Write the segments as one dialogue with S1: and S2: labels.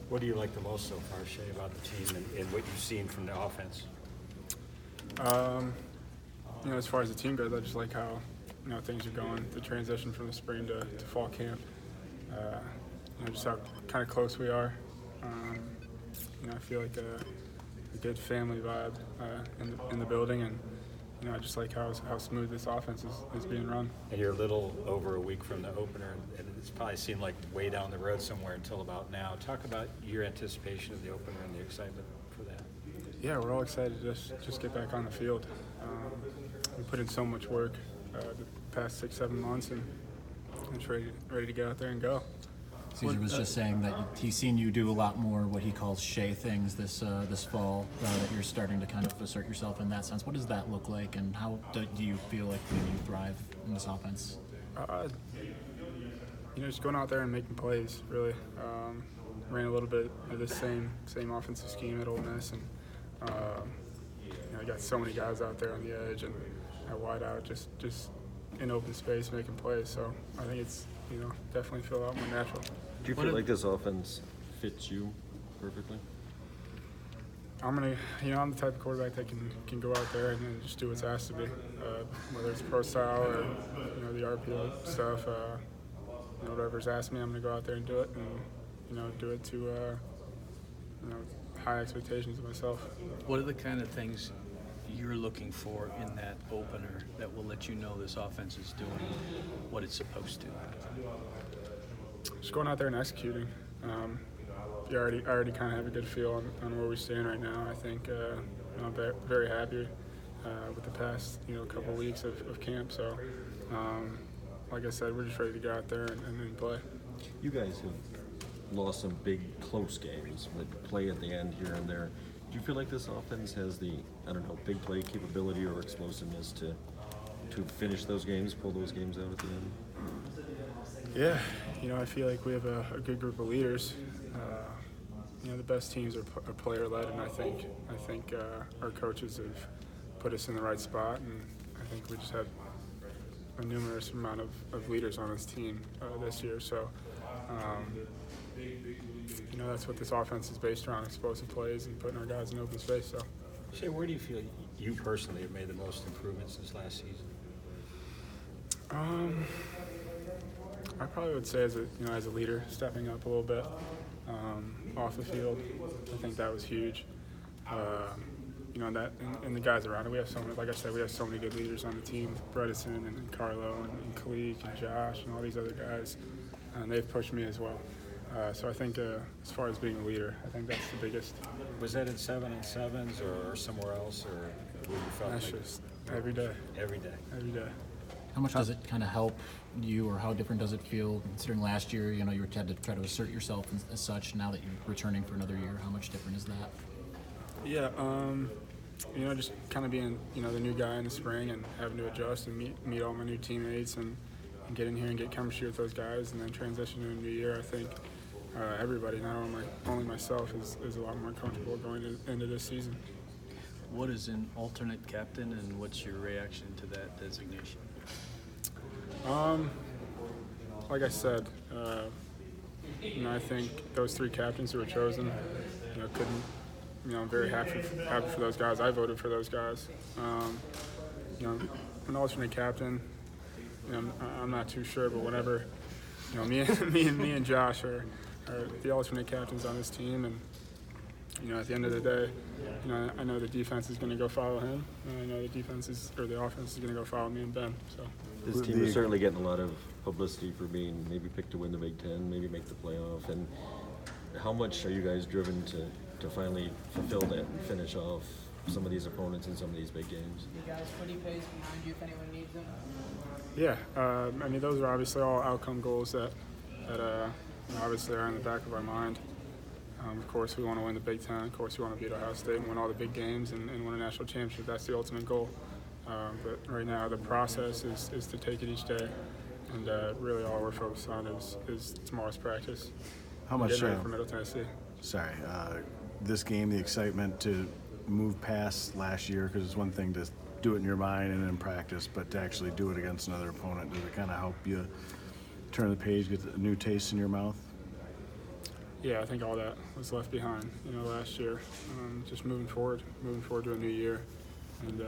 S1: What do you like the most so far, Shea, about the team and what you've seen from the offense?
S2: As far as the team goes, I just like how things are going. The transition from the spring to fall camp. Just how kind of close we are. I feel like a good family vibe in the building, and I just like how smooth this offense is being run.
S1: And you're a little over a week from the opener, and it's probably seemed like way down the road somewhere until about now. Talk about your anticipation of the opener and the excitement for that.
S2: Yeah, we're all excited to just get back on the field. We put in so much work the past 6-7 months, and it's ready to get out there and go.
S3: Caesar was just saying that he's seen you do a lot more what he calls Shea things this fall, that you're starting to kind of assert yourself in that sense. What does that look like, and how do you feel like you thrive in this offense?
S2: Just going out there and making plays, really. Ran a little bit of the same offensive scheme at Ole Miss, and I got so many guys out there on the edge and at wide out, just in open space making plays. So I think it's definitely feel a lot more natural.
S4: Do you feel like this offense fits you perfectly?
S2: I'm the type of quarterback that can go out there and just do what's asked to be, whether it's pro style or the RPO stuff. Whatever's asked me, I'm gonna go out there and do it, and do it to high expectations of myself.
S5: What are the kind of things you're looking for in that opener that will let you know this offense is doing what it's supposed to?
S2: Just going out there and executing. I already kind of have a good feel on where we stand right now. I think I'm very happy with the past couple weeks of camp. So, like I said, we're just ready to go out there and play.
S4: You guys have lost some big close games that play at the end here and there. Do you feel like this offense has the big play capability or explosiveness to finish those games, pull those games out at the end?
S2: Yeah, I feel like we have a good group of leaders. The best teams are player-led, and I think our coaches have put us in the right spot, and I think we just had a numerous amount of leaders on this team this year. So, that's what this offense is based around: explosive plays and putting our guys in open space. So,
S1: Shea, where do you feel you personally have made the most improvements since last season?
S2: I probably would say as a leader, stepping up a little bit off the field. I think that was huge. And the guys around it. We have so many, like I said, we have so many good leaders on the team: Bredesen and Carlo and Kalik and Josh and all these other guys, and they've pushed me as well. So I think as far as being a leader, I think that's the biggest.
S1: Was that at 7-on-7s or somewhere else, or where you felt
S2: That's
S1: like
S2: just every day.
S1: every day?
S2: Every day.
S3: How much does it kind of help you, or how different does it feel considering last year, you had to try to assert yourself as such. Now that you're returning for another year, how much different is that?
S2: Yeah, just kind of being, the new guy in the spring and having to adjust and meet all my new teammates and get in here and get chemistry with those guys and then transition to a new year. I think everybody, not only myself, is a lot more comfortable going into this season.
S5: What is an alternate captain, and what's your reaction to that designation?
S2: Like I said, I think those three captains who were chosen, couldn't. I'm very happy for those guys. I voted for those guys. An alternate captain, I'm not too sure, but whenever, me and Josh are the alternate captains on this team, and at the end of the day, I know the defense is going to go follow him, and I know the offense is going to go follow me and Ben. So
S4: this team is certainly getting a lot of publicity for being maybe picked to win the Big Ten, maybe make the playoff. And how much are you guys driven to finally fulfill that and finish off some of these opponents in some of these big games?
S6: You guys, Footy pays behind you if anyone needs them.
S2: Yeah, those are obviously all outcome goals that obviously are in the back of our mind. Of course, we want to win the Big Ten. Of course, we want to beat Ohio State and win all the big games and win a national championship. That's the ultimate goal. But right now, the process is to take it each day, and really all we're focused on is tomorrow's practice.
S7: How much?
S2: Getting ready for Middle Tennessee.
S7: Sorry, this game, the excitement to move past last year, because it's one thing to do it in your mind and in practice, but to actually do it against another opponent, does it kind of help you turn the page, get a new taste in your mouth?
S2: Yeah, I think all that was left behind, last year. Just moving forward to a new year, and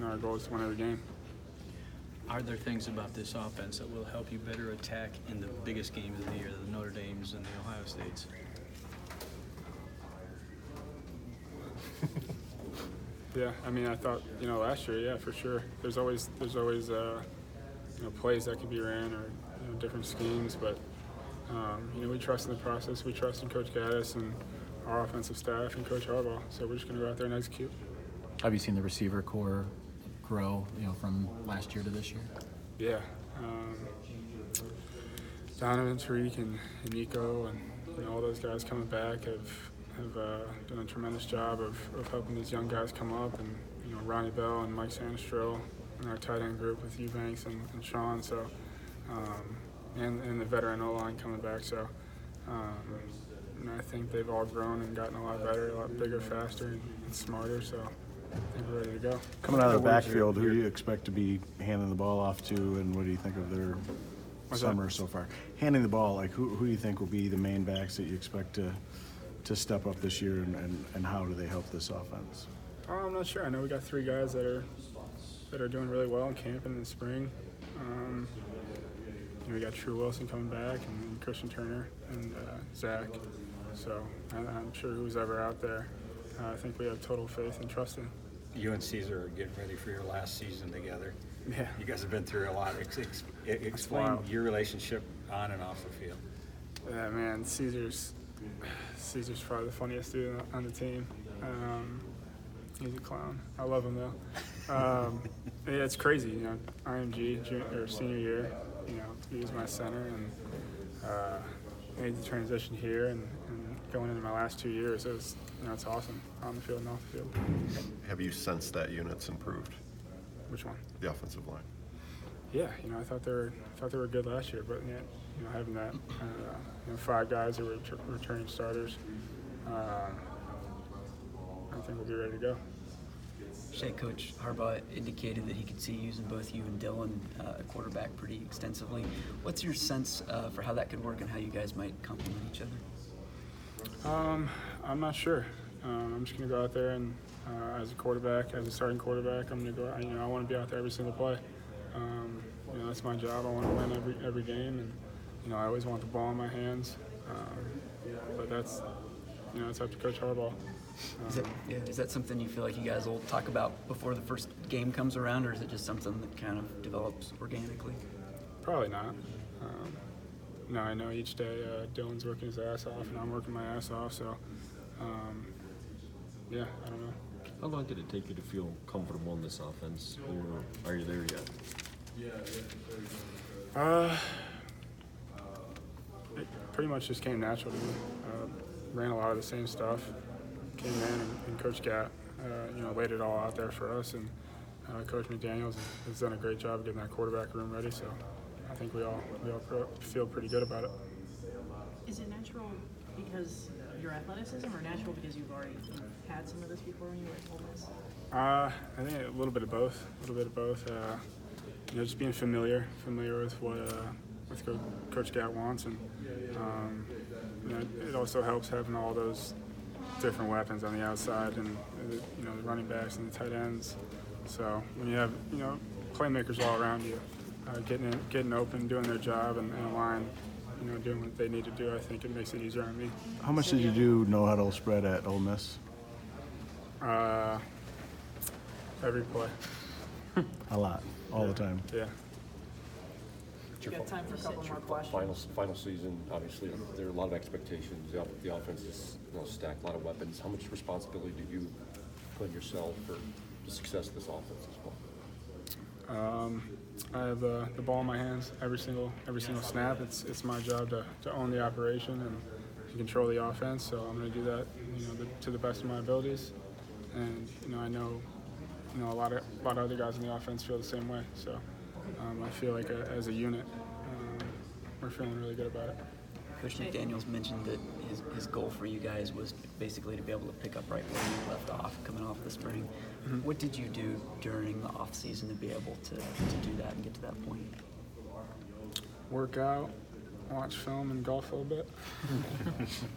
S2: our goal is to win every game.
S5: Are there things about this offense that will help you better attack in the biggest games of the year, the Notre Dames and the Ohio States?
S2: Yeah, I mean, I thought, last year, yeah, for sure. There's always plays that could be ran or different schemes, but we trust in the process. We trust in Coach Gaddis and our offensive staff and Coach Harbaugh. So we're just going to go out there and execute.
S3: Have you seen the receiver core grow, from last year to this year?
S2: Yeah, Donovan, Tariq, and Nico, and all those guys coming back have done a tremendous job of helping these young guys come up, and Ronnie Bell and Mike Sanistro and our tight end group with Eubanks and Sean. So and the veteran O-line coming back. So I think they've all grown and gotten a lot better, a lot bigger, faster, and smarter. So I think we're ready to go.
S7: Coming out of the backfield, who do you expect to be handing the ball off to, and what do you think of their summer so far? Handing the ball, like who do you think will be the main backs that you expect to step up this year, and how do they help this offense?
S2: I'm not sure. I know we got 3 guys that are doing really well in camp and in the spring. We got True Wilson coming back, and Christian Turner and Zach. So I'm sure who's ever out there, I think we have total faith and trust in.
S1: You and Caesar are getting ready for your last season together.
S2: Yeah.
S1: You guys have been through a lot. Explain
S2: wild.
S1: your relationship on and off the field.
S2: Yeah, man, Caesar's probably the funniest dude on the team. He's a clown. I love him though. Yeah, it's crazy. IMG senior year. He was my center, and made the transition here, and going into my last 2 years, it was, it's awesome on the field and off the field.
S8: Have you sensed that unit's improved?
S2: Which one?
S8: The offensive line.
S2: Yeah, I thought they were good last year, but yet, having that 5 guys who were returning starters, I think we'll be ready to go.
S9: Shea, Coach Harbaugh indicated that he could see using both you and Dylan at quarterback pretty extensively. What's your sense for how that could work and how you guys might complement each other?
S2: I'm not sure. I'm just going to go out there and as a starting quarterback, I'm going to go. I want to be out there every single play. That's my job. I want to win every game, and I always want the ball in my hands. But that's it's up to Coach Harbaugh.
S9: Is that something you feel like you guys will talk about before the first game comes around, or is it just something that kind of develops organically?
S2: Probably not. I know each day Dylan's working his ass off, and I'm working my ass off. So, I don't know.
S4: How long did it take you to feel comfortable in this offense, or are you there yet?
S2: It pretty much just came natural to me. Ran a lot of the same stuff. Came in and Coach Gatt, laid it all out there for us, and Coach McDaniels has done a great job getting that quarterback room ready. So I think we all feel pretty good about it.
S6: Is it natural because of your athleticism, or natural because you've already had some of this before when you were at Ole Miss?
S2: I think a little bit of both. Just being familiar with what Coach Gatt wants, and it also helps having all those different weapons on the outside, and the running backs and the tight ends. So when you have playmakers all around you, getting open, doing their job, and in line, doing what they need to do, I think it makes it easier on me.
S7: How much did you do no huddle spread at Ole Miss?
S2: Every play.
S7: A lot, all the time.
S2: Yeah.
S6: You got time for a couple more questions.
S10: Final season, obviously, there are a lot of expectations. The offense is stacked, a lot of weapons. How much responsibility do you put on yourself for the success of this offense as well?
S2: I have the ball in my hands every single snap. It's my job to own the operation and to control the offense. So I'm going to do that, to the best of my abilities. And I know, a lot of other guys in the offense feel the same way. So I feel like as a unit, we're feeling really good about it.
S9: Coach McDaniels mentioned that his goal for you guys was basically to be able to pick up right where you left off, coming off the spring. Mm-hmm. What did you do during the off season to be able to do that and get to that point?
S2: Work out, watch film and golf a little bit.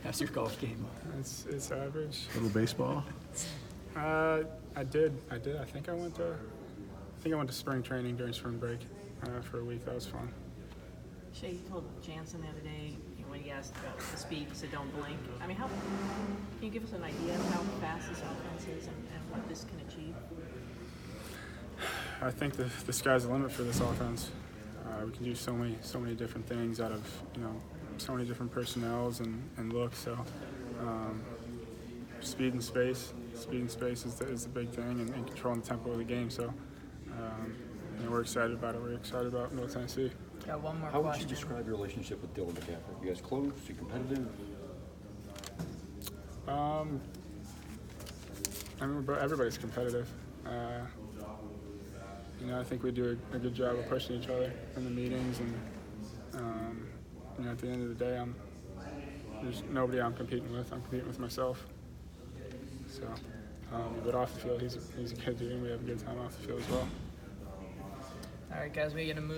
S9: How's your golf game?
S2: It's average.
S7: Little baseball?
S2: I did. I think I went to spring training during spring break for a week. That was fun.
S6: Shea, you told Jansen the other day, when he asked about the speed, he said don't blink. I mean, can you give us an idea of how fast this offense is and what this can achieve?
S2: I think the sky's the limit for this offense. We can do so many different things out of so many different personnels and looks. So speed and space is the big thing, and controlling the tempo of the game. So we're excited about it. We're excited about Middle Tennessee.
S6: Got one more
S10: How would you
S6: question.
S10: describe your relationship with Dylan McCaffrey? You guys close? You competitive?
S2: I mean, everybody's competitive. I think we do a good job of pushing each other in the meetings, and at the end of the day, there's nobody I'm competing with. I'm competing with myself. So, but off the field, he's a good dude, and we have a good time off the field as well.
S6: All right, guys, we're gonna move.